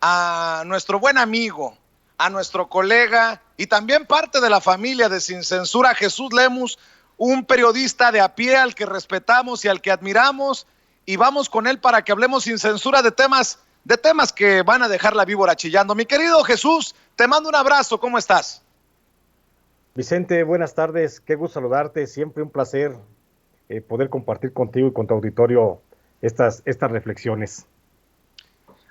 a nuestro buen amigo, a nuestro colega y también parte de la familia de Sin Censura, Jesús Lemus, un periodista de a pie al que respetamos y al que admiramos, y vamos con él para que hablemos sin censura de temas que van a dejar la víbora chillando. Mi querido Jesús, te mando un abrazo, ¿cómo estás? Vicente, buenas tardes, qué gusto saludarte, siempre un placer poder compartir contigo y con tu auditorio estas reflexiones.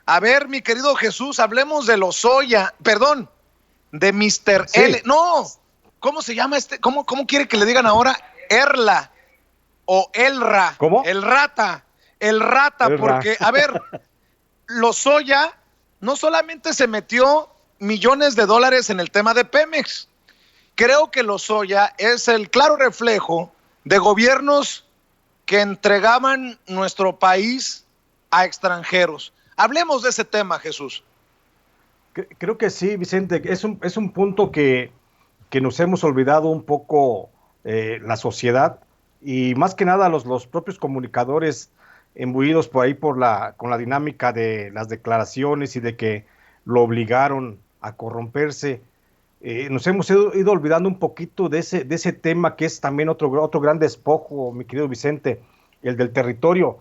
A ver, mi querido Jesús, hablemos de Lozoya, perdón, de Mr. L. Sí, No, ¿cómo se llama este? ¿Cómo quiere que le digan ahora? Erla o Elra, ¿cómo? el rata, El Ra. porque, a ver, Lozoya no solamente se metió millones de dólares en el tema de Pemex, creo que Lozoya es el claro reflejo de gobiernos que entregaban nuestro país a extranjeros. Hablemos de ese tema, Jesús. Creo que sí, Vicente, es un punto que nos hemos olvidado un poco la sociedad y más que nada los propios comunicadores imbuidos por ahí con la dinámica de las declaraciones y de que lo obligaron a corromperse. Nos hemos ido olvidando un poquito de ese tema que es también otro gran despojo, mi querido Vicente, el del territorio.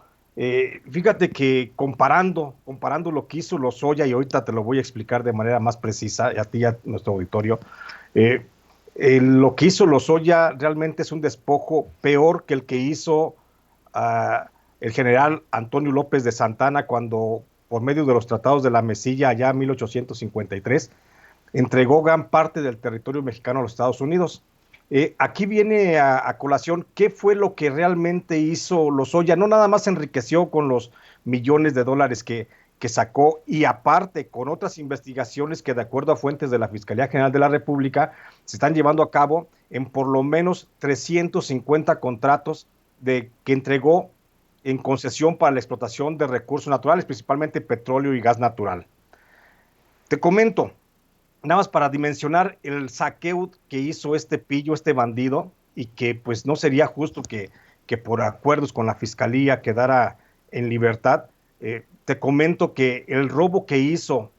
Fíjate que comparando lo que hizo Lozoya, y ahorita te lo voy a explicar de manera más precisa, a ti y a nuestro auditorio, eh, lo que hizo Lozoya realmente es un despojo peor que el que hizo uh, el general Antonio López de Santana cuando, por medio de los tratados de la Mesilla, allá en 1853, entregó gran parte del territorio mexicano a los Estados Unidos. Aquí viene a colación qué fue lo que realmente hizo Lozoya. No nada más se enriqueció con los millones de dólares que sacó y aparte con otras investigaciones que de acuerdo a fuentes de la Fiscalía General de la República se están llevando a cabo en por lo menos 350 contratos que entregó en concesión para la explotación de recursos naturales, principalmente petróleo y gas natural. Te comento, nada más para dimensionar el saqueo que hizo este pillo, este bandido, y que pues no sería justo que por acuerdos con la fiscalía quedara en libertad. Te comento que el robo que hizo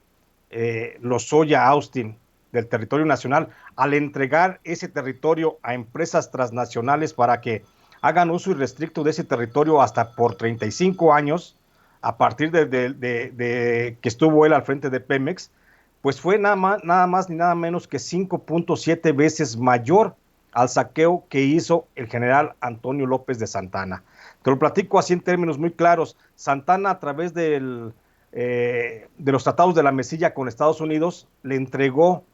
Lozoya Austin del territorio nacional, al entregar ese territorio a empresas transnacionales para que hagan uso irrestricto de ese territorio hasta por 35 años, a partir de que estuvo él al frente de Pemex, pues fue nada más ni nada menos que 5.7 veces mayor al saqueo que hizo el general Antonio López de Santana. Te lo platico así en términos muy claros. Santana, a través de los tratados de la Mesilla con Estados Unidos, le entregó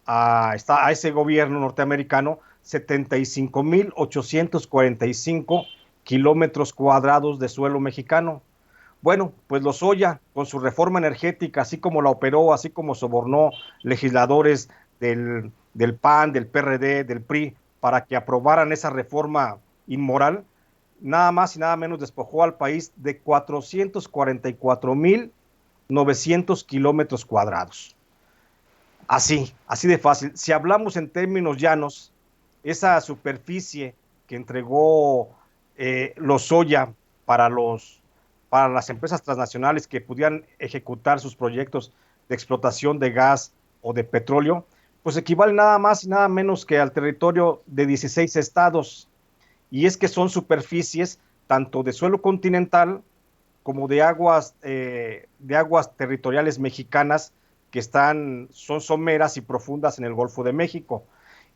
a ese gobierno norteamericano 75.845 kilómetros cuadrados de suelo mexicano. Bueno, pues Lozoya, con su reforma energética, así como la operó, así como sobornó legisladores del PAN, del PRD, del PRI, para que aprobaran esa reforma inmoral, nada más y nada menos despojó al país de 444.900 kilómetros cuadrados. Así de fácil. Si hablamos en términos llanos, esa superficie que entregó Lozoya para para las empresas transnacionales que pudieran ejecutar sus proyectos de explotación de gas o de petróleo, pues equivale nada más y nada menos que al territorio de 16 estados. Y es que son superficies tanto de suelo continental como de aguas territoriales mexicanas que son someras y profundas en el Golfo de México.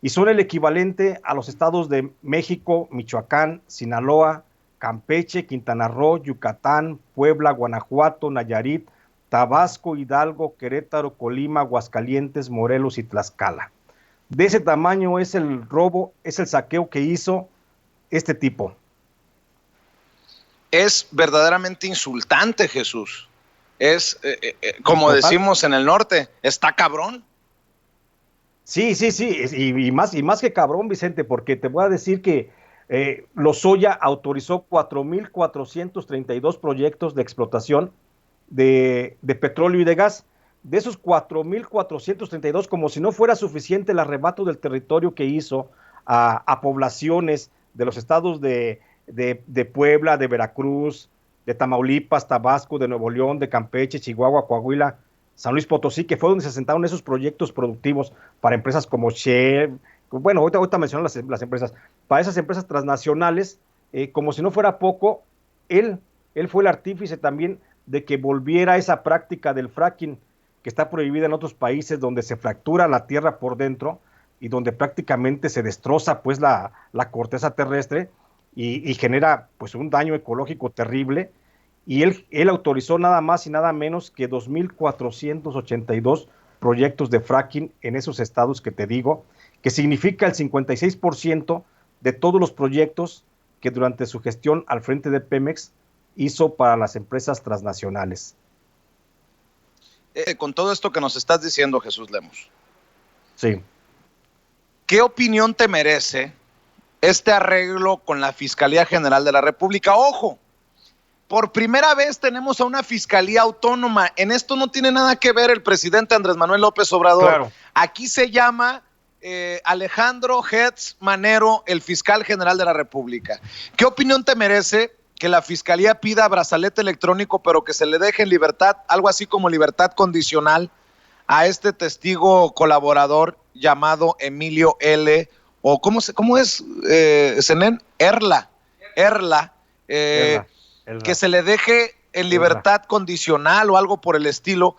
Y son el equivalente a los estados de México, Michoacán, Sinaloa, Campeche, Quintana Roo, Yucatán, Puebla, Guanajuato, Nayarit, Tabasco, Hidalgo, Querétaro, Colima, Aguascalientes, Morelos y Tlaxcala. De ese tamaño es el robo, es el saqueo que hizo este tipo. Es verdaderamente insultante, Jesús. Es, como Total. decimos en el norte, está cabrón. Sí, sí, sí, y más que cabrón, Vicente, porque te voy a decir que Lozoya autorizó 4.432 proyectos de explotación de petróleo y de gas. De esos 4.432, como si no fuera suficiente el arrebato del territorio que hizo a poblaciones de los estados de Puebla, de Veracruz, de Tamaulipas, Tabasco, de Nuevo León, de Campeche, Chihuahua, Coahuila, San Luis Potosí, que fue donde se sentaron esos proyectos productivos para empresas como Shell. Bueno, ahorita menciono las empresas, para esas empresas transnacionales, como si no fuera poco, él fue el artífice también de que volviera esa práctica del fracking, que está prohibida en otros países donde se fractura la tierra por dentro y donde prácticamente se destroza pues la corteza terrestre y genera pues un daño ecológico terrible. Y él autorizó nada más y nada menos que 2.482 proyectos de fracking en esos estados que te digo, que significa el 56% de todos los proyectos que durante su gestión al frente de Pemex hizo para las empresas transnacionales. Con todo esto que nos estás diciendo, Jesús Lemus, sí, ¿qué opinión te merece este arreglo con la Fiscalía General de la República? Ojo, por primera vez tenemos a una fiscalía autónoma. En esto no tiene nada que ver el presidente Andrés Manuel López Obrador. Claro. Aquí se llama Alejandro Hertz Manero, el fiscal general de la República. ¿Qué opinión te merece que la fiscalía pida brazalete electrónico, pero que se le deje en libertad, algo así como libertad condicional, a este testigo colaborador llamado Emilio L., o cómo es, Zenén? Erla, que se le deje en libertad condicional o algo por el estilo?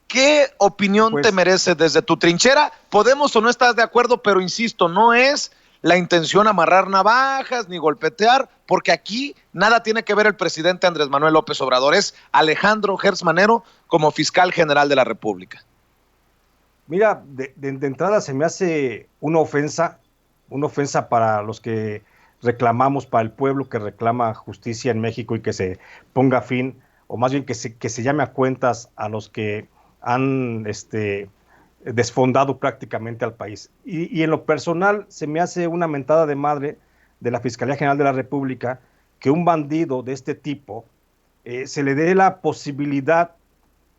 ¿Qué opinión te merece desde tu trinchera? Podemos o no estar de acuerdo, pero insisto, no es la intención amarrar navajas ni golpetear, porque aquí nada tiene que ver el presidente Andrés Manuel López Obrador, es Alejandro Hertz Manero como fiscal general de la República. Mira, de entrada se me hace una ofensa para los que reclamamos, para el pueblo que reclama justicia en México y que se ponga fin, o más bien que se llame a cuentas a los que han desfondado prácticamente al país. Y en lo personal se me hace una mentada de madre de la Fiscalía General de la República que un bandido de este tipo se le dé la posibilidad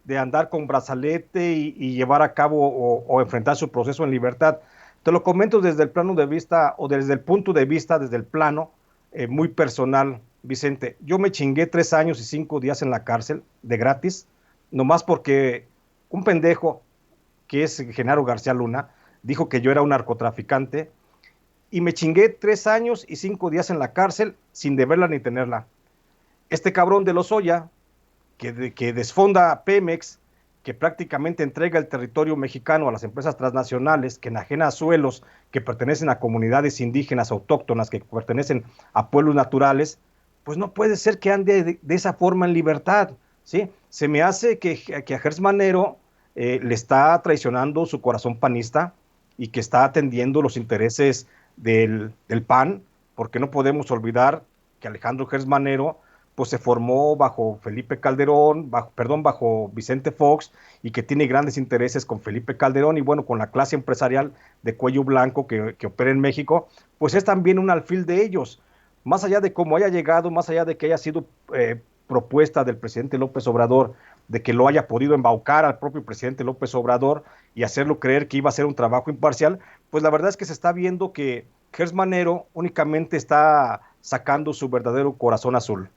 de andar con brazalete y llevar a cabo o enfrentar su proceso en libertad. Te lo comento desde el plano de vista, o desde el punto de vista, desde el plano muy personal, Vicente. Yo me chingué 3 años y 5 días en la cárcel, de gratis, nomás porque un pendejo, que es Genaro García Luna, dijo que yo era un narcotraficante, y me chingué 3 años y 5 días en la cárcel sin deberla ni tenerla. Este cabrón de Lozoya, que desfonda a Pemex, que prácticamente entrega el territorio mexicano a las empresas transnacionales, que enajena suelos que pertenecen a comunidades indígenas autóctonas, que pertenecen a pueblos naturales, pues no puede ser que ande de esa forma en libertad, ¿sí? Se me hace que a Hertz Manero le está traicionando su corazón panista y que está atendiendo los intereses del PAN, porque no podemos olvidar que Alejandro Hertz Manero pues se formó bajo Felipe Calderón, bajo Vicente Fox, y que tiene grandes intereses con Felipe Calderón y bueno, con la clase empresarial de cuello blanco que opera en México, pues es también un alfil de ellos. Más allá de cómo haya llegado, más allá de que haya sido propuesta del presidente López Obrador, de que lo haya podido embaucar al propio presidente López Obrador y hacerlo creer que iba a ser un trabajo imparcial, pues la verdad es que se está viendo que Hertz Manero únicamente está sacando su verdadero corazón azul.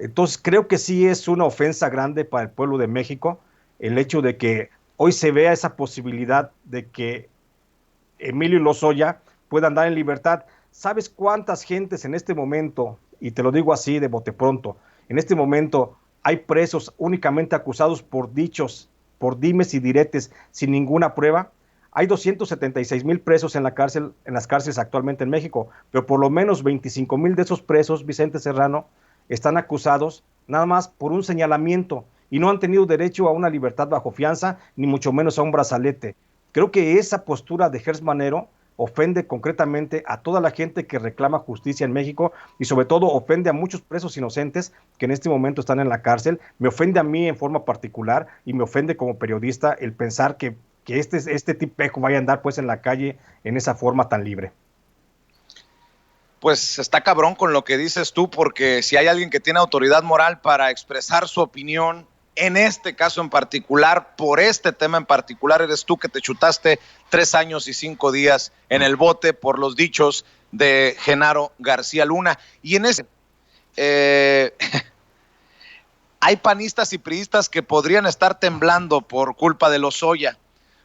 Entonces creo que sí es una ofensa grande para el pueblo de México el hecho de que hoy se vea esa posibilidad de que Emilio Lozoya pueda andar en libertad. ¿Sabes cuántas gentes en este momento, y te lo digo así de bote pronto, en este momento hay presos únicamente acusados por dichos, por dimes y diretes, sin ninguna prueba? Hay 276,000 presos en las cárceles actualmente en México, pero por lo menos 25,000 de esos presos, Vicente Serrano, están acusados nada más por un señalamiento y no han tenido derecho a una libertad bajo fianza, ni mucho menos a un brazalete. Creo que esa postura de Hertz Manero ofende concretamente a toda la gente que reclama justicia en México y sobre todo ofende a muchos presos inocentes que en este momento están en la cárcel. Me ofende a mí en forma particular y me ofende como periodista el pensar que este tipejo vaya a andar pues en la calle en esa forma tan libre. Pues está cabrón con lo que dices tú, porque si hay alguien que tiene autoridad moral para expresar su opinión, en este caso en particular, por este tema en particular, eres tú, que te chutaste 3 años y 5 días en el bote por los dichos de Genaro García Luna. Y en ese hay panistas y priistas que podrían estar temblando por culpa de Lozoya.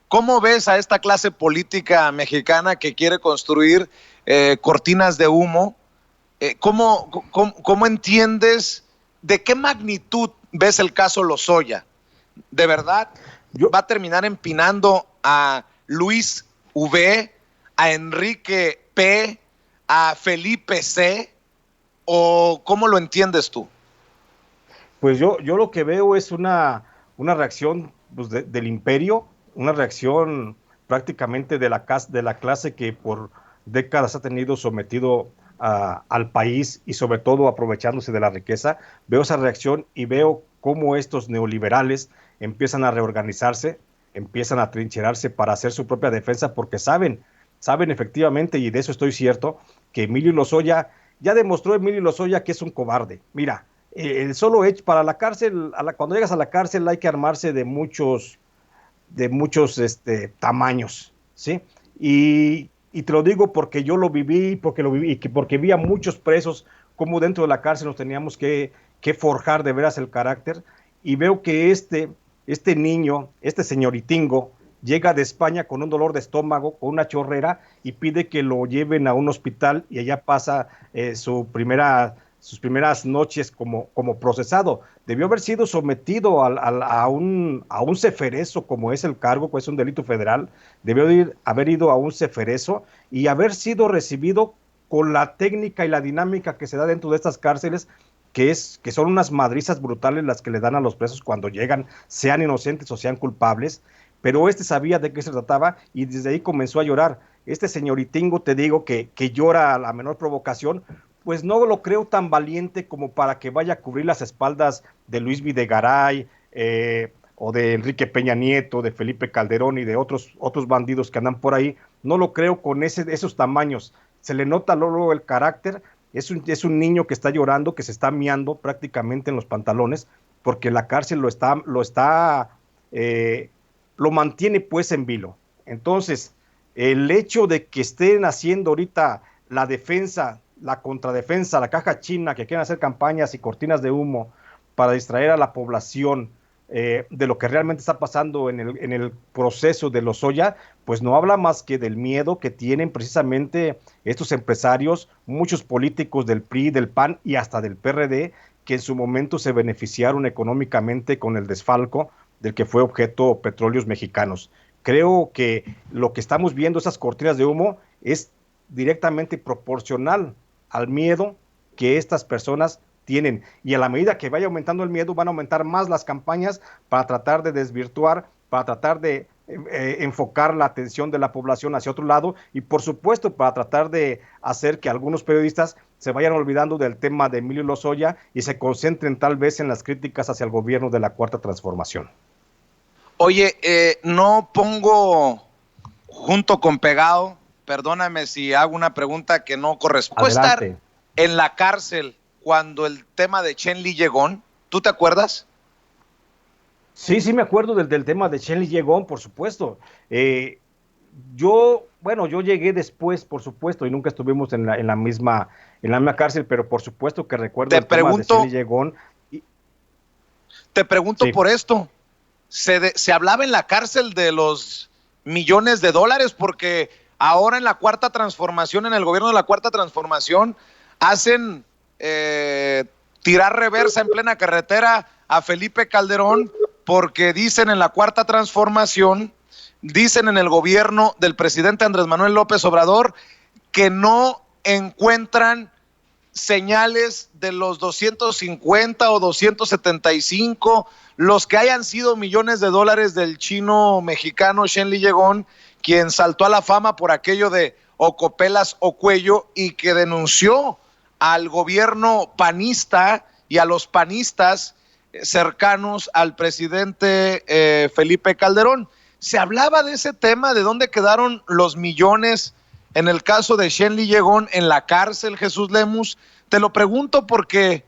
¿Cómo ves a esta clase política mexicana que quiere construir cortinas de humo? ¿Cómo entiendes, de qué magnitud ves el caso Lozoya? ¿De verdad va a terminar empinando a Luis V, a Enrique P, a Felipe C? ¿O cómo lo entiendes tú? Pues yo lo que veo es una reacción pues, del imperio, una reacción prácticamente de la clase que por décadas ha tenido sometido al país y sobre todo aprovechándose de la riqueza. Veo esa reacción y veo cómo estos neoliberales empiezan a reorganizarse, empiezan a trincherarse para hacer su propia defensa porque saben efectivamente, y de eso estoy cierto, que Emilio Lozoya, ya demostró Emilio Lozoya que es un cobarde. Mira, el solo hecho para la cárcel, cuando llegas a la cárcel hay que armarse de muchos tamaños, ¿sí? Y te lo digo porque yo lo viví, porque vi a muchos presos como dentro de la cárcel nos teníamos que forjar de veras el carácter, y veo que este niño, este señoritingo, llega de España con un dolor de estómago, con una chorrera, y pide que lo lleven a un hospital y allá pasa sus primeras noches como procesado. Debió haber sido sometido a un ceferezo, como es el cargo, pues es un delito federal. Debió haber ido a un ceferezo y haber sido recibido con la técnica y la dinámica que se da dentro de estas cárceles, que son unas madrizas brutales las que le dan a los presos cuando llegan, sean inocentes o sean culpables. Pero sabía de qué se trataba y desde ahí comenzó a llorar. Este señoritingo, te digo, que llora a la menor provocación, pues no lo creo tan valiente como para que vaya a cubrir las espaldas de Luis Videgaray, o de Enrique Peña Nieto, de Felipe Calderón y de otros bandidos que andan por ahí. No lo creo con esos tamaños. Se le nota luego el carácter. Es un niño que está llorando, que se está miando prácticamente en los pantalones, porque la cárcel lo mantiene pues en vilo. Entonces, el hecho de que estén haciendo ahorita la defensa, la contradefensa, la caja china, que quieren hacer campañas y cortinas de humo para distraer a la población de lo que realmente está pasando en el proceso de Lozoya, pues no habla más que del miedo que tienen precisamente estos empresarios, muchos políticos del PRI, del PAN y hasta del PRD, que en su momento se beneficiaron económicamente con el desfalco del que fue objeto Petróleos Mexicanos. Creo que lo que estamos viendo, esas cortinas de humo, es directamente proporcional al miedo que estas personas tienen, y a la medida que vaya aumentando el miedo van a aumentar más las campañas para tratar de desvirtuar, para tratar de enfocar la atención de la población hacia otro lado, y por supuesto para tratar de hacer que algunos periodistas se vayan olvidando del tema de Emilio Lozoya y se concentren tal vez en las críticas hacia el gobierno de la Cuarta Transformación. Oye, no pongo junto con pegado, perdóname si hago una pregunta que no corresponde. Estar en la cárcel cuando el tema de Chen-Li Yegón, ¿tú te acuerdas? Sí, me acuerdo del tema de Chen-Li Yegón, por supuesto. Yo llegué después, por supuesto, y nunca estuvimos en la misma cárcel, pero por supuesto que recuerdo el tema de Chen-Li Yegón. Te pregunto por esto. Se hablaba en la cárcel de los millones de dólares, porque ahora en la Cuarta Transformación, en el gobierno de la Cuarta Transformación, hacen tirar reversa en plena carretera a Felipe Calderón, porque dicen en la Cuarta Transformación, dicen en el gobierno del presidente Andrés Manuel López Obrador, que no encuentran señales de los 250 o 275, los que hayan sido millones de dólares del chino mexicano Chen-Li Yegón, quien saltó a la fama por aquello de o copelas o cuello, y que denunció al gobierno panista y a los panistas cercanos al presidente Felipe Calderón. Se hablaba de ese tema, de dónde quedaron los millones en el caso de Chen-Li Yegón en la cárcel, Jesús Lemus. Te lo pregunto porque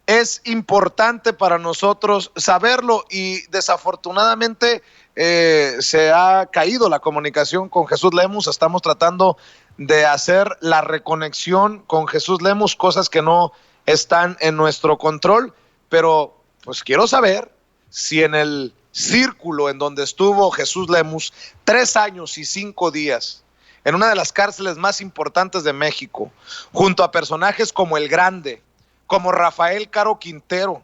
es importante para nosotros saberlo, y desafortunadamente se ha caído la comunicación con Jesús Lemus. Estamos tratando de hacer la reconexión con Jesús Lemus, cosas que no están en nuestro control, pero pues quiero saber si en el círculo en donde estuvo Jesús Lemus 3 años y 5 días, en una de las cárceles más importantes de México, junto a personajes como El Grande, como Rafael Caro Quintero,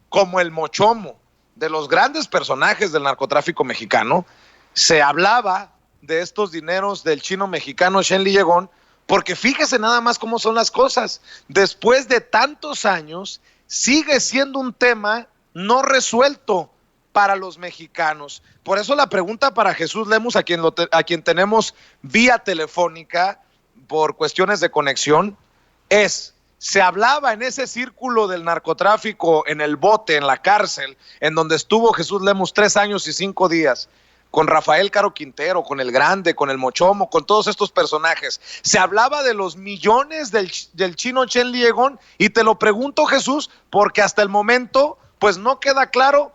como el Mochomo, de los grandes personajes del narcotráfico mexicano, se hablaba de estos dineros del chino mexicano Shenli Llegón, porque fíjese nada más cómo son las cosas. Después de tantos años, sigue siendo un tema no resuelto para los mexicanos. Por eso la pregunta para Jesús Lemus, a quien tenemos vía telefónica por cuestiones de conexión, es: se hablaba en ese círculo del narcotráfico, en el bote, en la cárcel, en donde estuvo Jesús Lemus 3 años y 5 días, con Rafael Caro Quintero, con El Grande, con el Mochomo, con todos estos personajes. Se hablaba de los millones del chino Shenli Llegón, y te lo pregunto, Jesús, porque hasta el momento, pues no queda claro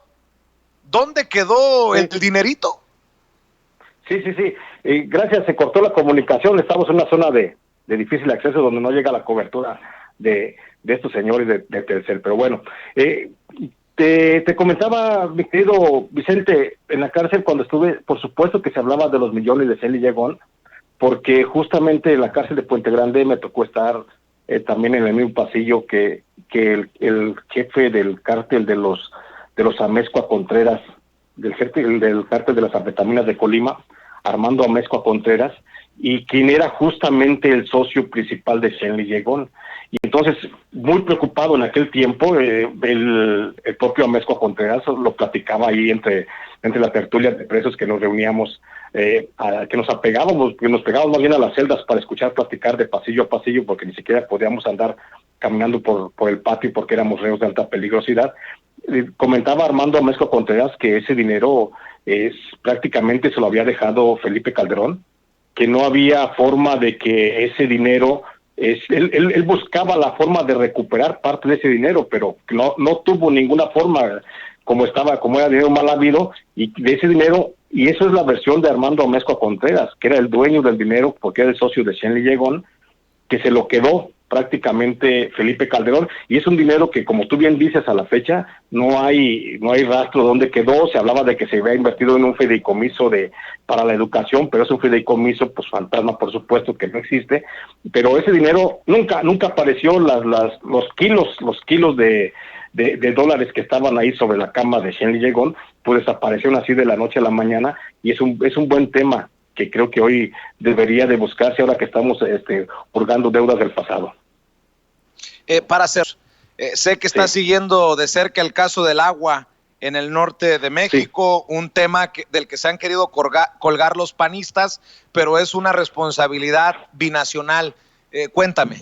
dónde quedó el dinerito. Sí. Gracias, se cortó la comunicación. Estamos en una zona de difícil acceso donde no llega la cobertura de estos señores de Telcel. Pero bueno, te comentaba, mi querido Vicente, en la cárcel cuando estuve, por supuesto que se hablaba de los millones de Shenli Llegón, porque justamente en la cárcel de Puente Grande me tocó estar también en el mismo pasillo que el jefe del cártel de los Amezcua Contreras, del cártel de las anfetaminas de Colima, Armando Amezcua Contreras, y quien era justamente el socio principal de Shenli Llegón. Y entonces, muy preocupado en aquel tiempo, el propio Amezcua Contreras lo platicaba ahí entre la tertulia de presos que nos reuníamos, que nos pegábamos más bien a las celdas para escuchar platicar de pasillo a pasillo, porque ni siquiera podíamos andar caminando por el patio porque éramos reos de alta peligrosidad. Comentaba Armando Amezcua Contreras que ese dinero prácticamente se lo había dejado Felipe Calderón, que no había forma de que ese dinero, él buscaba la forma de recuperar parte de ese dinero, pero no tuvo ninguna forma, como era dinero mal habido, y de ese dinero, y eso es la versión de Armando Amezcua Contreras, que era el dueño del dinero porque era el socio de Shenli Llegón, que se lo quedó prácticamente Felipe Calderón, y es un dinero que, como tú bien dices, a la fecha no hay rastro de dónde quedó. Se hablaba de que se había invertido en un fideicomiso para la educación, pero es un fideicomiso pues fantasma, por supuesto que no existe, pero ese dinero nunca apareció. Los kilos de dólares que estaban ahí sobre la cama de Shenli Llegón pues desaparecieron así de la noche a la mañana, y es un buen tema que creo que hoy debería de buscarse ahora que estamos purgando deudas del pasado. Para hacer, sé que está siguiendo de cerca el caso del agua en el norte de México, un tema del que se han querido colgar los panistas, pero es una responsabilidad binacional. Cuéntame.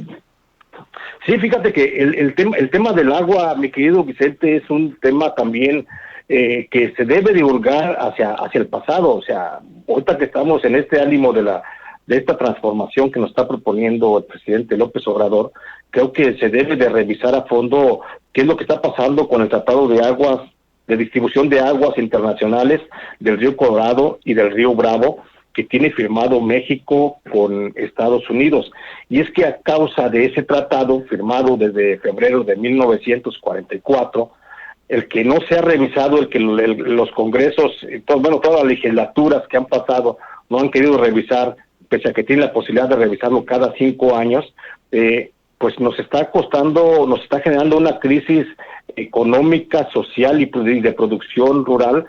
Sí, fíjate que el tema del agua, mi querido Vicente, es un tema también que se debe divulgar hacia el pasado. O sea, ahorita que estamos en este ánimo de esta transformación que nos está proponiendo el presidente López Obrador, creo que se debe de revisar a fondo qué es lo que está pasando con el Tratado de Aguas, de distribución de aguas internacionales del río Colorado y del río Bravo, que tiene firmado México con Estados Unidos. Y es que a causa de ese tratado, firmado desde febrero de 1944, el que no se ha revisado, los congresos, todas las legislaturas que han pasado no han querido revisar, pese a que tienen la posibilidad de revisarlo cada 5 años, pues nos está generando una crisis económica, social y de producción rural,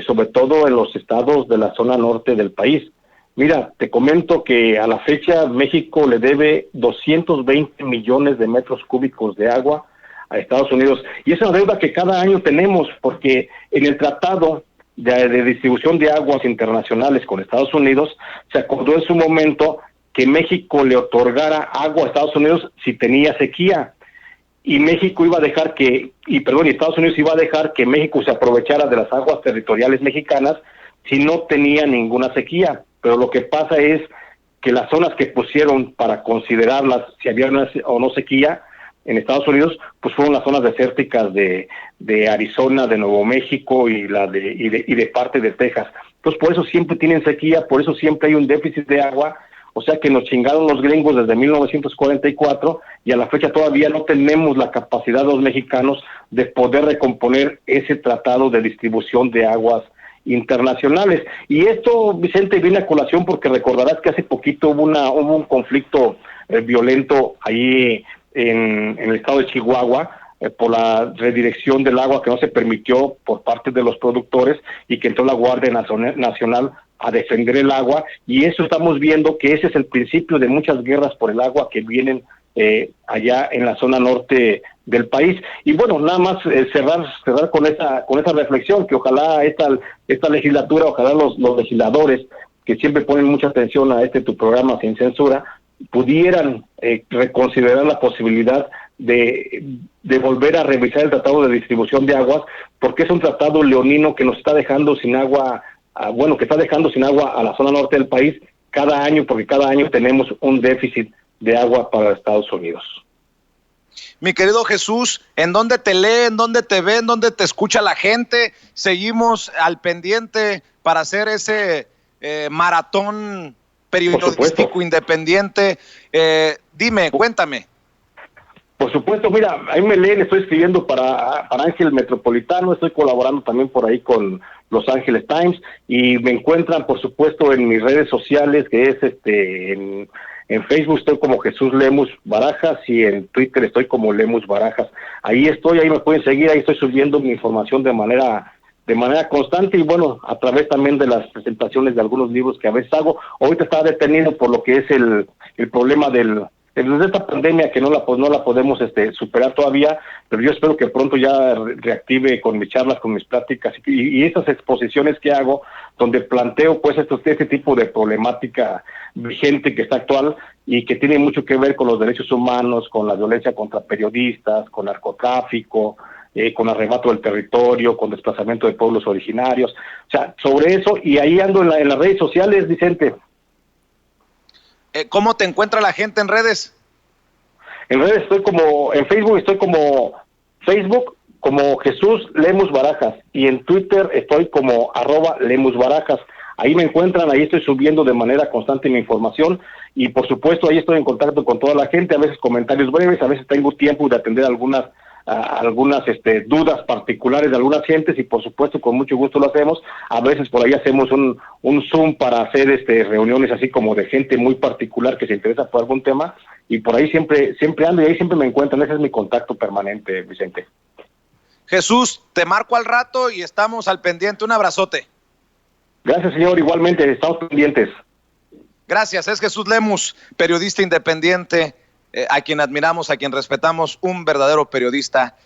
sobre todo en los estados de la zona norte del país. Mira, te comento que a la fecha México le debe 220 millones de metros cúbicos de agua a Estados Unidos, y es una deuda que cada año tenemos, porque en el tratado de distribución de aguas internacionales con Estados Unidos se acordó en su momento que México le otorgara agua a Estados Unidos si tenía sequía, y México iba a dejar Estados Unidos iba a dejar que México se aprovechara de las aguas territoriales mexicanas si no tenía ninguna sequía. Pero lo que pasa es que las zonas que pusieron para considerarlas si había o no sequía en Estados Unidos, pues fueron las zonas desérticas de Arizona, de Nuevo México y de parte de Texas. Entonces por eso siempre tienen sequía, por eso siempre hay un déficit de agua, o sea que nos chingaron los gringos desde 1944 y a la fecha todavía no tenemos la capacidad los mexicanos de poder recomponer ese tratado de distribución de aguas internacionales. Y esto, Vicente, viene a colación porque recordarás que hace poquito hubo un conflicto violento ahí en el estado de Chihuahua, por la redirección del agua que no se permitió por parte de los productores y que entró la Guardia Nacional a defender el agua, y eso estamos viendo que ese es el principio de muchas guerras por el agua que vienen allá en la zona norte del país. Y bueno, nada más cerrar con esa reflexión, que ojalá esta legislatura, ojalá los legisladores que siempre ponen mucha atención a tu programa Sin Censura, pudieran reconsiderar la posibilidad de volver a revisar el tratado de distribución de aguas, porque es un tratado leonino que nos está dejando sin agua, que está dejando sin agua a la zona norte del país cada año, porque cada año tenemos un déficit de agua para Estados Unidos. Mi querido Jesús, ¿en dónde te lee, en dónde te ve, en dónde te escucha la gente? Seguimos al pendiente para hacer ese maratón periodístico independiente. Dime, cuéntame. Por supuesto, mira, ahí me leen, estoy escribiendo para Ángel Metropolitano, estoy colaborando también por ahí con Los Angeles Times, y me encuentran, por supuesto, en mis redes sociales, que es en Facebook estoy como Jesús Lemus Barajas, y en Twitter estoy como Lemus Barajas. Ahí me pueden seguir, ahí estoy subiendo mi información de manera constante, y bueno, a través también de las presentaciones de algunos libros que a veces hago. Ahorita estaba detenido por lo que es el problema de esta pandemia, que no la podemos superar todavía, pero yo espero que pronto ya reactive con mis charlas, con mis pláticas y esas exposiciones que hago, donde planteo pues este tipo de problemática vigente que está actual y que tiene mucho que ver con los derechos humanos, con la violencia contra periodistas, con narcotráfico, con arrebato del territorio, con desplazamiento de pueblos originarios, o sea, sobre eso, y ahí ando en las redes sociales, Vicente. ¿Cómo te encuentra la gente en redes? En redes en Facebook estoy como Jesús Lemus Barajas, y en Twitter estoy como @Lemus Barajas. Ahí me encuentran, ahí estoy subiendo de manera constante mi información, y por supuesto ahí estoy en contacto con toda la gente, a veces comentarios breves, a veces tengo tiempo de atender algunas dudas particulares de algunas gentes, y por supuesto con mucho gusto lo hacemos. A veces por ahí hacemos un Zoom para hacer reuniones así como de gente muy particular que se interesa por algún tema, y por ahí siempre ando, y ahí siempre me encuentran. Ese es mi contacto permanente, Vicente. Jesús, te marco al rato y estamos al pendiente. Un abrazote. Gracias, señor, igualmente, estamos pendientes. Gracias, es Jesús Lemus, periodista independiente, a quien admiramos, a quien respetamos, un verdadero periodista